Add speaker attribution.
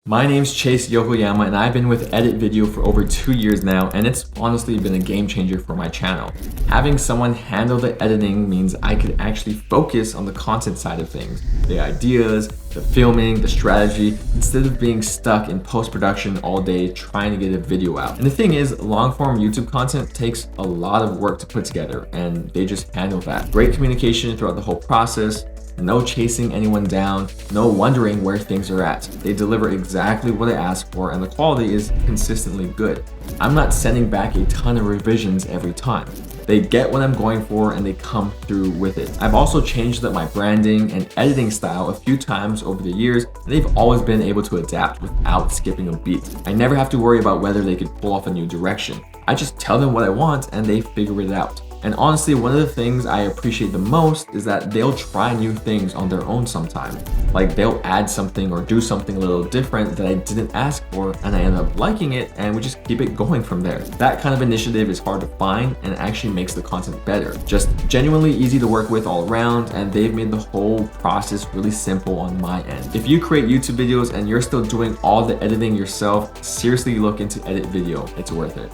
Speaker 1: My name's Yokoyama and I've been with Editvideo for over 2 years now, and it's honestly been a game changer for my channel. Having someone handle the editing means I could actually focus on the content side of things, the ideas, the filming, the strategy, instead of being stuck in post-production all day trying to get a video out. And the thing is, long-form YouTube content takes a lot of work to put together, and they just handle that. Great communication throughout the whole process, no chasing anyone down, no wondering where things are at. They deliver exactly what I ask for, and the quality is consistently good. I'm not sending back a ton of revisions every time. They get what I'm going for and they come through with it. I've also changed up my branding and editing style a few times over the years, and they've always been able to adapt without skipping a beat. I never have to worry about whether they could pull off a new direction. I just tell them what I want and they figure it out. And honestly, one of the things I appreciate the most is that they'll try new things on their own sometime. Like they'll add something or do something a little different that I didn't ask for, and I end up liking it, and we just keep it going from there. That kind of initiative is hard to find and actually makes the content better. Just genuinely easy to work with all around, and they've made the whole process really simple on my end. If you create YouTube videos and you're still doing all the editing yourself, seriously look into Editvideo. It's worth it.